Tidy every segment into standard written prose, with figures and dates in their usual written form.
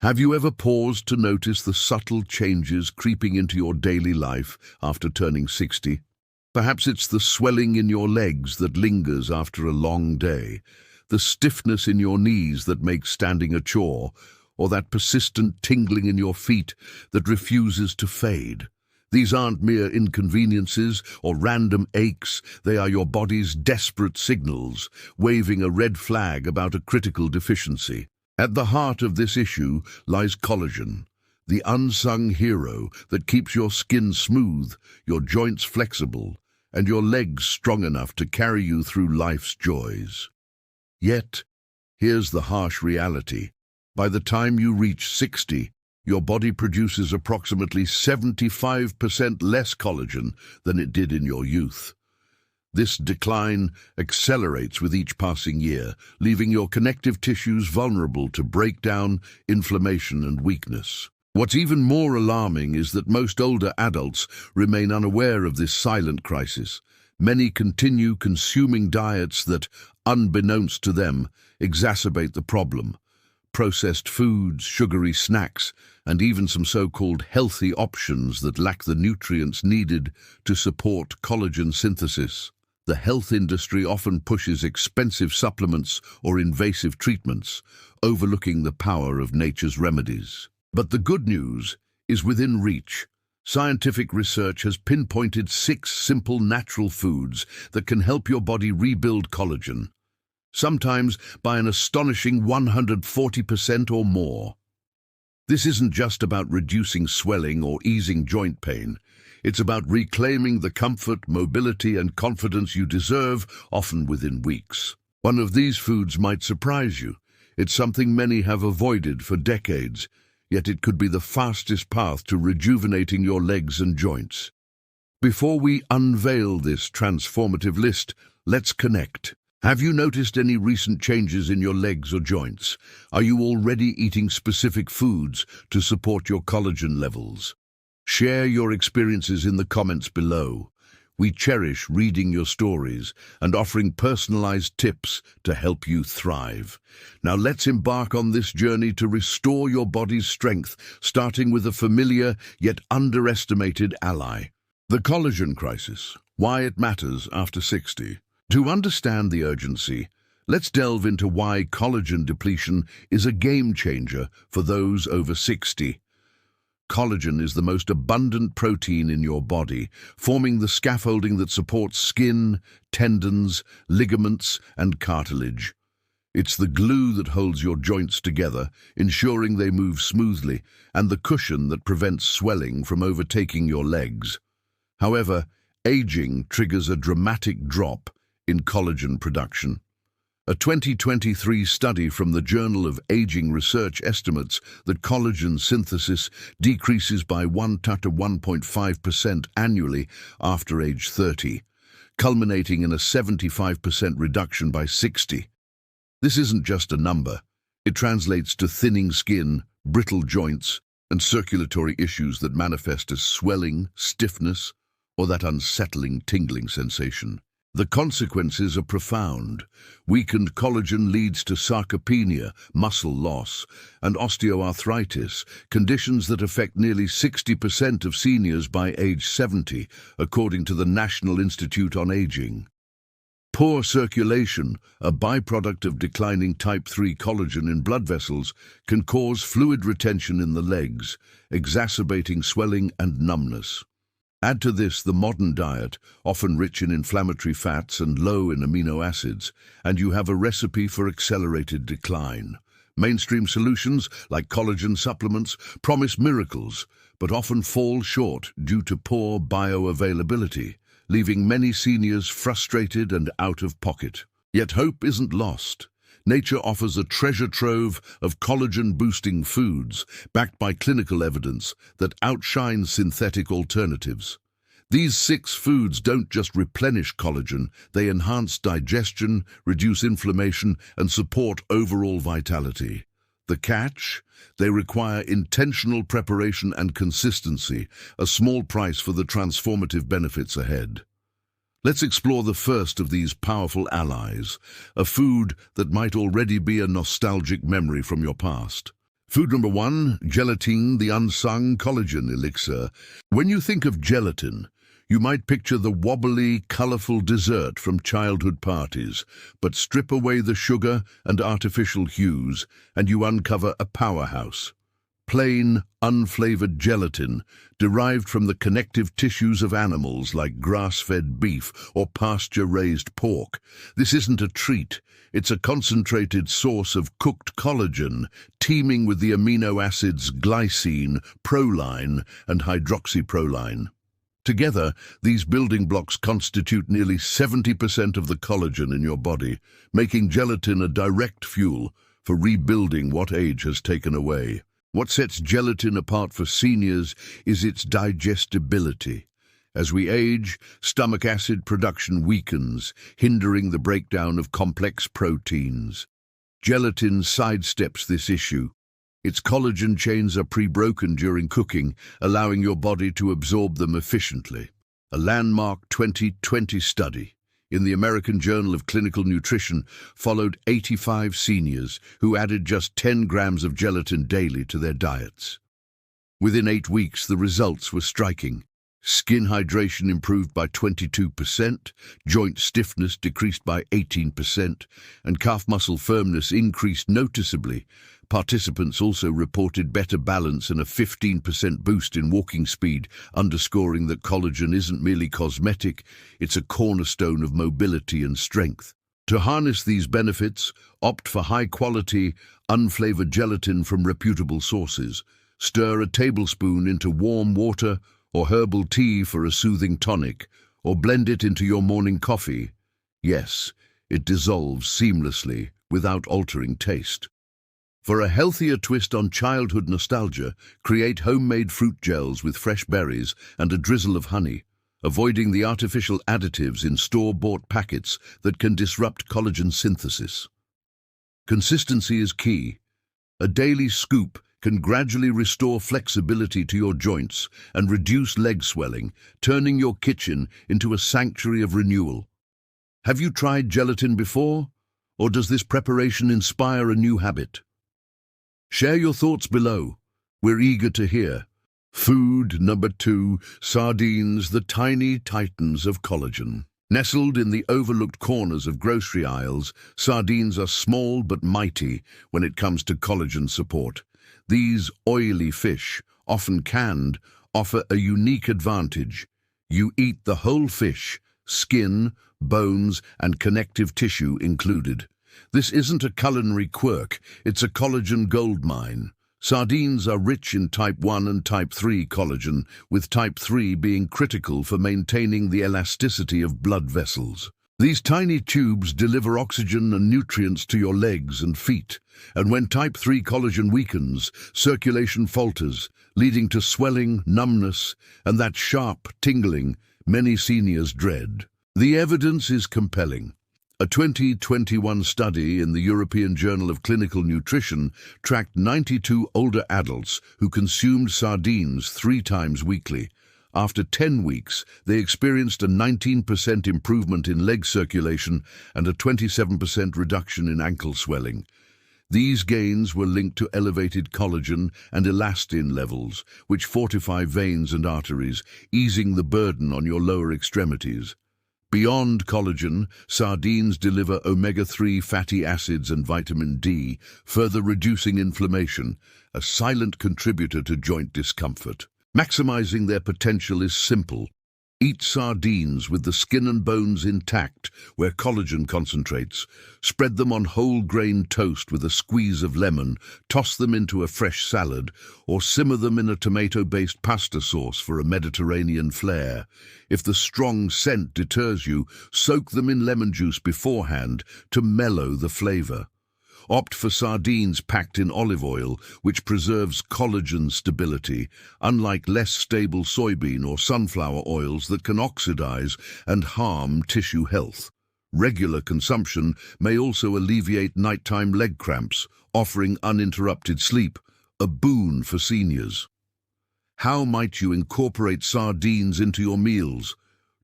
Have you ever paused to notice the subtle changes creeping into your daily life after turning 60? Perhaps it's the swelling in your legs that lingers after a long day, the stiffness in your knees that makes standing a chore, or that persistent tingling in your feet that refuses to fade. These aren't mere inconveniences or random aches, they are your body's desperate signals, waving a red flag about a critical deficiency. At the heart of this issue lies collagen, the unsung hero that keeps your skin smooth, your joints flexible, and your legs strong enough to carry you through life's joys. Yet, here's the harsh reality. By the time you reach 60, your body produces approximately 75% less collagen than it did in your youth. This decline accelerates with each passing year, leaving your connective tissues vulnerable to breakdown, inflammation, and weakness. What's even more alarming is that most older adults remain unaware of this silent crisis. Many continue consuming diets that, unbeknownst to them, exacerbate the problem. Processed foods, sugary snacks, and even some so-called healthy options that lack the nutrients needed to support collagen synthesis. The health industry often pushes expensive supplements or invasive treatments, overlooking the power of nature's remedies. But the good news is within reach. Scientific research has pinpointed 6 simple natural foods that can help your body rebuild collagen, sometimes by an astonishing 140% or more. This isn't just about reducing swelling or easing joint pain. It's about reclaiming the comfort, mobility, and confidence you deserve, often within weeks. One of these foods might surprise you. It's something many have avoided for decades, yet it could be the fastest path to rejuvenating your legs and joints. Before we unveil this transformative list, let's connect. Have you noticed any recent changes in your legs or joints? Are you already eating specific foods to support your collagen levels? Share your experiences in the comments below. We cherish reading your stories and offering personalized tips to help you thrive. Now let's embark on this journey to restore your body's strength, starting with a familiar yet underestimated ally. The collagen crisis, why it matters after 60. To understand the urgency, let's delve into why collagen depletion is a game changer for those over 60. Collagen is the most abundant protein in your body, forming the scaffolding that supports skin, tendons, ligaments, and cartilage. It's the glue that holds your joints together, ensuring they move smoothly, and the cushion that prevents swelling from overtaking your legs. However, aging triggers a dramatic drop in collagen production. A 2023 study from the Journal of Aging Research estimates that collagen synthesis decreases by 1 to 1.5% annually after age 30, culminating in a 75% reduction by 60. This isn't just a number. It translates to thinning skin, brittle joints, and circulatory issues that manifest as swelling, stiffness, or that unsettling tingling sensation. The consequences are profound. Weakened collagen leads to sarcopenia, muscle loss, and osteoarthritis, conditions that affect nearly 60% of seniors by age 70, according to the National Institute on Aging. Poor circulation, a byproduct of declining type 3 collagen in blood vessels, can cause fluid retention in the legs, exacerbating swelling and numbness. Add to this the modern diet, often rich in inflammatory fats and low in amino acids, and you have a recipe for accelerated decline. Mainstream solutions, like collagen supplements, promise miracles, but often fall short due to poor bioavailability, leaving many seniors frustrated and out of pocket. Yet hope isn't lost. Nature offers a treasure trove of collagen-boosting foods, backed by clinical evidence that outshines synthetic alternatives. These 6 foods don't just replenish collagen, they enhance digestion, reduce inflammation, and support overall vitality. The catch? They require intentional preparation and consistency, a small price for the transformative benefits ahead. Let's explore the first of these powerful allies, a food that might already be a nostalgic memory from your past. Food number 1, gelatin, the unsung collagen elixir. When you think of gelatin, you might picture the wobbly, colorful dessert from childhood parties, but strip away the sugar and artificial hues, and you uncover a powerhouse. Plain, unflavored gelatin, derived from the connective tissues of animals like grass-fed beef or pasture-raised pork. This isn't a treat. It's a concentrated source of cooked collagen, teeming with the amino acids glycine, proline, and hydroxyproline. Together, these building blocks constitute nearly 70% of the collagen in your body, making gelatin a direct fuel for rebuilding what age has taken away. What sets gelatin apart for seniors is its digestibility. As we age, stomach acid production weakens, hindering the breakdown of complex proteins. Gelatin sidesteps this issue. Its collagen chains are pre-broken during cooking, allowing your body to absorb them efficiently. A landmark 2020 study in the American Journal of Clinical Nutrition followed 85 seniors who added just 10 grams of gelatin daily to their diets. Within 8 weeks, the results were striking. Skin hydration improved by 22%, joint stiffness decreased by 18%, and calf muscle firmness increased noticeably. Participants also reported better balance and a 15% boost in walking speed, underscoring that collagen isn't merely cosmetic, it's a cornerstone of mobility and strength. To harness these benefits, opt for high-quality, unflavored gelatin from reputable sources. Stir a tablespoon into warm water or herbal tea for a soothing tonic, or blend it into your morning coffee. Yes, it dissolves seamlessly without altering taste. For a healthier twist on childhood nostalgia, create homemade fruit gels with fresh berries and a drizzle of honey, avoiding the artificial additives in store-bought packets that can disrupt collagen synthesis. Consistency is key. A daily scoop can gradually restore flexibility to your joints and reduce leg swelling, turning your kitchen into a sanctuary of renewal. Have you tried gelatin before, or does this preparation inspire a new habit? Share your thoughts below. We're eager to hear. Food number 2, sardines, the tiny titans of collagen. Nestled in the overlooked corners of grocery aisles, sardines are small but mighty when it comes to collagen support. These oily fish, often canned, offer a unique advantage. You eat the whole fish, skin, bones, and connective tissue included. This isn't a culinary quirk, it's a collagen goldmine. Sardines are rich in type 1 and type 3 collagen, with type 3 being critical for maintaining the elasticity of blood vessels. These tiny tubes deliver oxygen and nutrients to your legs and feet, and when type 3 collagen weakens, circulation falters, leading to swelling, numbness, and that sharp tingling many seniors dread. The evidence is compelling. A 2021 study in the European Journal of Clinical Nutrition tracked 92 older adults who consumed sardines 3 times weekly. After 10 weeks, they experienced a 19% improvement in leg circulation and a 27% reduction in ankle swelling. These gains were linked to elevated collagen and elastin levels, which fortify veins and arteries, easing the burden on your lower extremities. Beyond collagen, sardines deliver omega-3 fatty acids and vitamin D, further reducing inflammation, a silent contributor to joint discomfort. Maximizing their potential is simple. Eat sardines with the skin and bones intact, where collagen concentrates. Spread them on whole grain toast with a squeeze of lemon, toss them into a fresh salad, or simmer them in a tomato-based pasta sauce for a Mediterranean flair. If the strong scent deters you, soak them in lemon juice beforehand to mellow the flavor. Opt for sardines packed in olive oil, which preserves collagen stability, unlike less stable soybean or sunflower oils that can oxidize and harm tissue health. Regular consumption may also alleviate nighttime leg cramps, offering uninterrupted sleep, a boon for seniors. How might you incorporate sardines into your meals?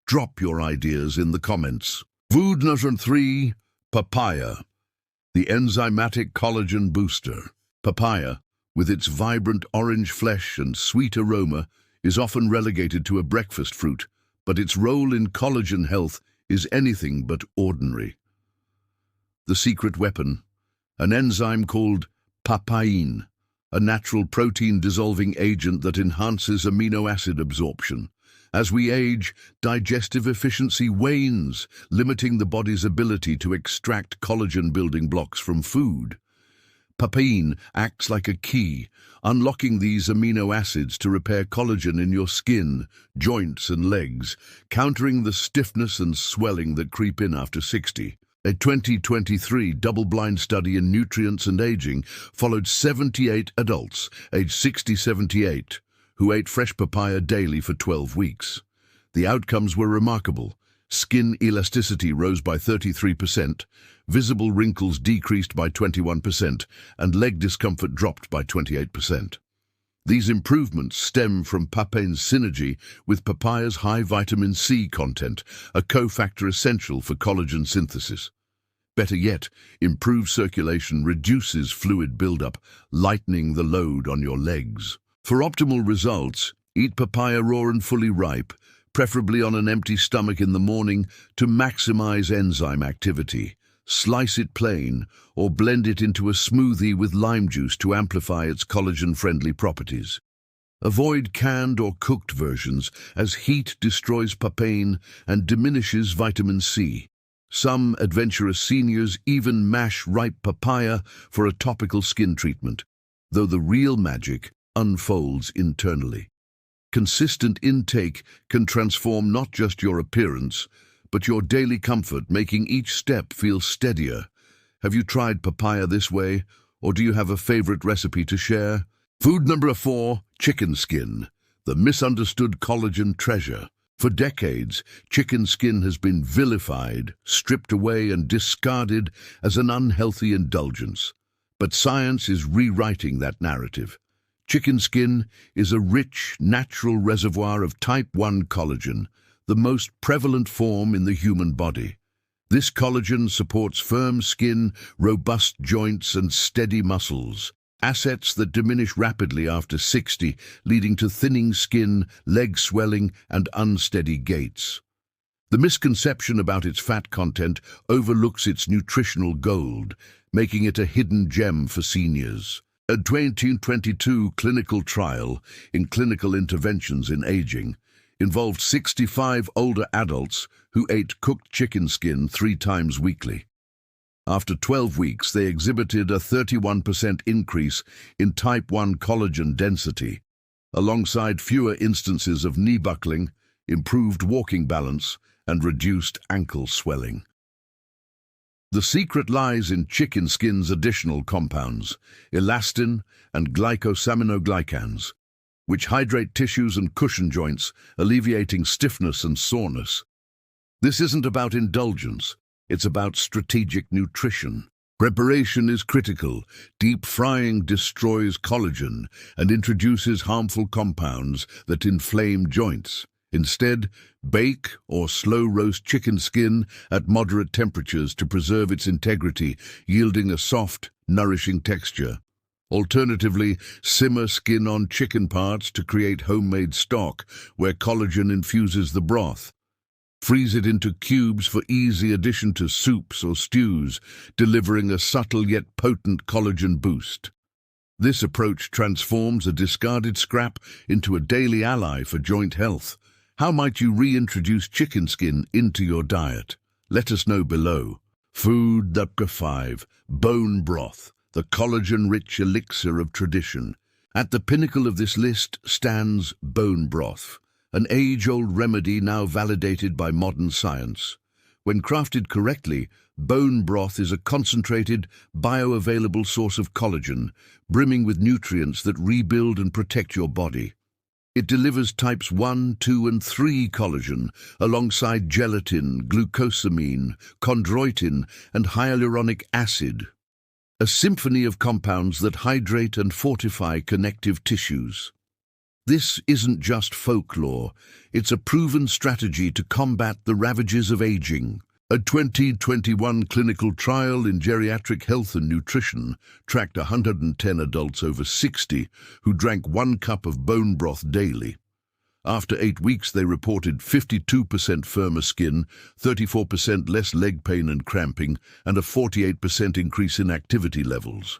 Drop your ideas in the comments. Food number 3, papaya. The enzymatic collagen booster. Papaya, with its vibrant orange flesh and sweet aroma, is often relegated to a breakfast fruit, but its role in collagen health is anything but ordinary. The secret weapon, an enzyme called papain, a natural protein-dissolving agent that enhances amino acid absorption. As we age, digestive efficiency wanes, limiting the body's ability to extract collagen-building blocks from food. Papain acts like a key, unlocking these amino acids to repair collagen in your skin, joints and legs, countering the stiffness and swelling that creep in after 60. A 2023 double-blind study in nutrients and aging followed 78 adults aged 60-78 who ate fresh papaya daily for 12 weeks. The outcomes were remarkable. Skin elasticity rose by 33%, visible wrinkles decreased by 21%, and leg discomfort dropped by 28%. These improvements stem from papain's synergy with papaya's high vitamin C content, a cofactor essential for collagen synthesis. Better yet, improved circulation reduces fluid buildup, lightening the load on your legs. For optimal results, eat papaya raw and fully ripe, preferably on an empty stomach in the morning to maximize enzyme activity. Slice it plain or blend it into a smoothie with lime juice to amplify its collagen-friendly properties. Avoid canned or cooked versions, as heat destroys papain and diminishes vitamin C. Some adventurous seniors even mash ripe papaya for a topical skin treatment, though the real magic unfolds internally. Consistent intake can transform not just your appearance, but your daily comfort, making each step feel steadier. Have you tried papaya this way, or do you have a favorite recipe to share? Food number 4, chicken skin, the misunderstood collagen treasure. For decades, chicken skin has been vilified, stripped away and discarded as an unhealthy indulgence. But science is rewriting that narrative. Chicken skin is a rich, natural reservoir of type 1 collagen, the most prevalent form in the human body. This collagen supports firm skin, robust joints, and steady muscles, assets that diminish rapidly after 60, leading to thinning skin, leg swelling, and unsteady gaits. The misconception about its fat content overlooks its nutritional gold, making it a hidden gem for seniors. A 2022 clinical trial in clinical interventions in aging involved 65 older adults who ate cooked chicken skin 3 times weekly. After 12 weeks, they exhibited a 31% increase in type 1 collagen density, alongside fewer instances of knee buckling, improved walking balance, and reduced ankle swelling. The secret lies in chicken skin's additional compounds, elastin and glycosaminoglycans, which hydrate tissues and cushion joints, alleviating stiffness and soreness. This isn't about indulgence, it's about strategic nutrition. Preparation is critical. Deep frying destroys collagen and introduces harmful compounds that inflame joints. Instead, bake or slow roast chicken skin at moderate temperatures to preserve its integrity, yielding a soft, nourishing texture. Alternatively, simmer skin on chicken parts to create homemade stock, where collagen infuses the broth. Freeze it into cubes for easy addition to soups or stews, delivering a subtle yet potent collagen boost. This approach transforms a discarded scrap into a daily ally for joint health. How might you reintroduce chicken skin into your diet? Let us know below. Food number 5, bone broth, the collagen-rich elixir of tradition. At the pinnacle of this list stands bone broth, an age-old remedy now validated by modern science. When crafted correctly, bone broth is a concentrated, bioavailable source of collagen, brimming with nutrients that rebuild and protect your body. It delivers types 1, 2, and 3 collagen, alongside gelatin, glucosamine, chondroitin, and hyaluronic acid. A symphony of compounds that hydrate and fortify connective tissues. This isn't just folklore, it's a proven strategy to combat the ravages of aging. A 2021 clinical trial in geriatric health and nutrition tracked 110 adults over 60 who drank 1 cup of bone broth daily. After 8 weeks, they reported 52% firmer skin, 34% less leg pain and cramping, and a 48% increase in activity levels.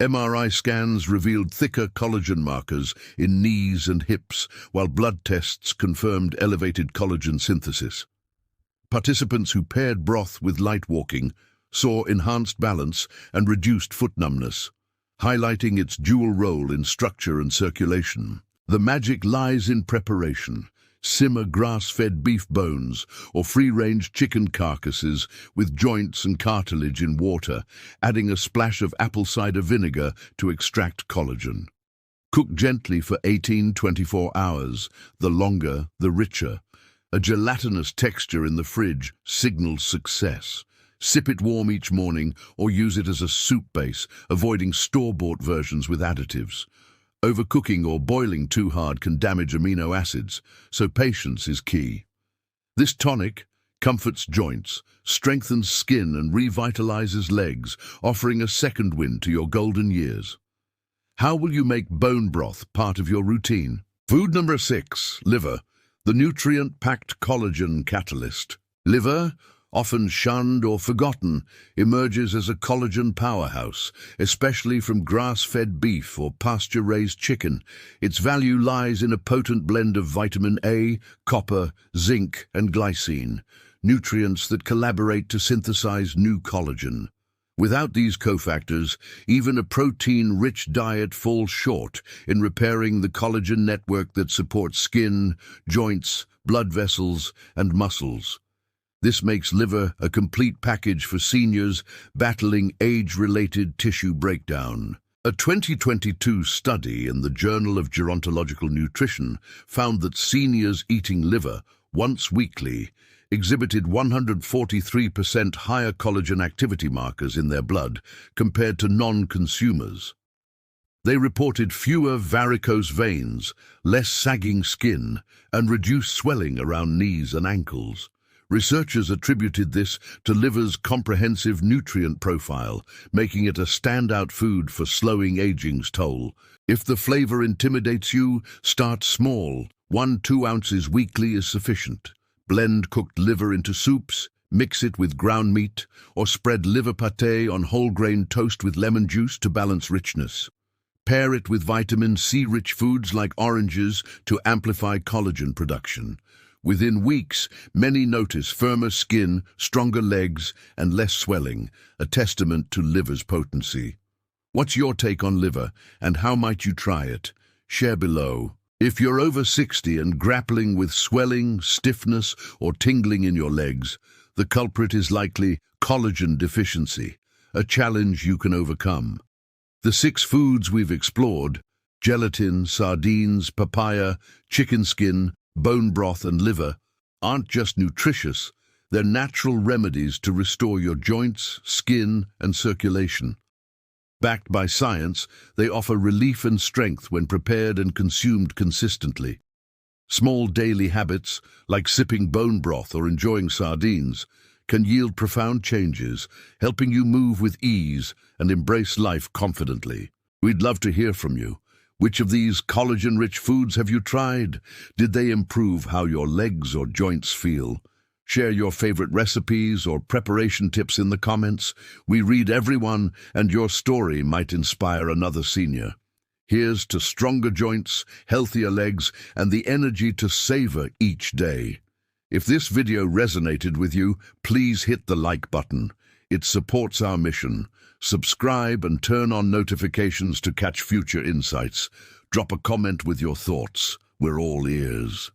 MRI scans revealed thicker collagen markers in knees and hips, while blood tests confirmed elevated collagen synthesis. Participants who paired broth with light walking saw enhanced balance and reduced foot numbness, highlighting its dual role in structure and circulation. The magic lies in preparation. Simmer grass-fed beef bones or free-range chicken carcasses with joints and cartilage in water, adding a splash of apple cider vinegar to extract collagen. Cook gently for 18-24 hours. The longer, the richer. A gelatinous texture in the fridge signals success. Sip it warm each morning or use it as a soup base, avoiding store-bought versions with additives. Overcooking or boiling too hard can damage amino acids, so patience is key. This tonic comforts joints, strengthens skin and revitalizes legs, offering a second wind to your golden years. How will you make bone broth part of your routine? Food number 6, liver, the nutrient-packed collagen catalyst. Liver, often shunned or forgotten, emerges as a collagen powerhouse, especially from grass-fed beef or pasture-raised chicken. Its value lies in a potent blend of vitamin A, copper, zinc, and glycine, nutrients that collaborate to synthesize new collagen. Without these cofactors, even a protein-rich diet falls short in repairing the collagen network that supports skin, joints, blood vessels, and muscles. This makes liver a complete package for seniors battling age-related tissue breakdown. A 2022 study in the Journal of Gerontological Nutrition found that seniors eating liver once weekly exhibited 143% higher collagen activity markers in their blood compared to non-consumers. They reported fewer varicose veins, less sagging skin, and reduced swelling around knees and ankles. Researchers attributed this to liver's comprehensive nutrient profile, making it a standout food for slowing aging's toll. If the flavor intimidates you, start small. 1-2 ounces weekly is sufficient. Blend cooked liver into soups, mix it with ground meat, or spread liver pâté on whole-grain toast with lemon juice to balance richness. Pair it with vitamin C-rich foods like oranges to amplify collagen production. Within weeks, many notice firmer skin, stronger legs, and less swelling, a testament to liver's potency. What's your take on liver, and how might you try it? Share below. If you're over 60 and grappling with swelling, stiffness, or tingling in your legs, the culprit is likely collagen deficiency, a challenge you can overcome. The 6 foods we've explored, gelatin, sardines, papaya, chicken skin, bone broth, and liver, aren't just nutritious, they're natural remedies to restore your joints, skin, and circulation. Backed by science, they offer relief and strength when prepared and consumed consistently. Small daily habits, like sipping bone broth or enjoying sardines, can yield profound changes, helping you move with ease and embrace life confidently. We'd love to hear from you. Which of these collagen-rich foods have you tried? Did they improve how your legs or joints feel? Share your favorite recipes or preparation tips in the comments. We read every one, and your story might inspire another senior. Here's to stronger joints, healthier legs, and the energy to savor each day. If this video resonated with you, please hit the like button. It supports our mission. Subscribe and turn on notifications to catch future insights. Drop a comment with your thoughts. We're all ears.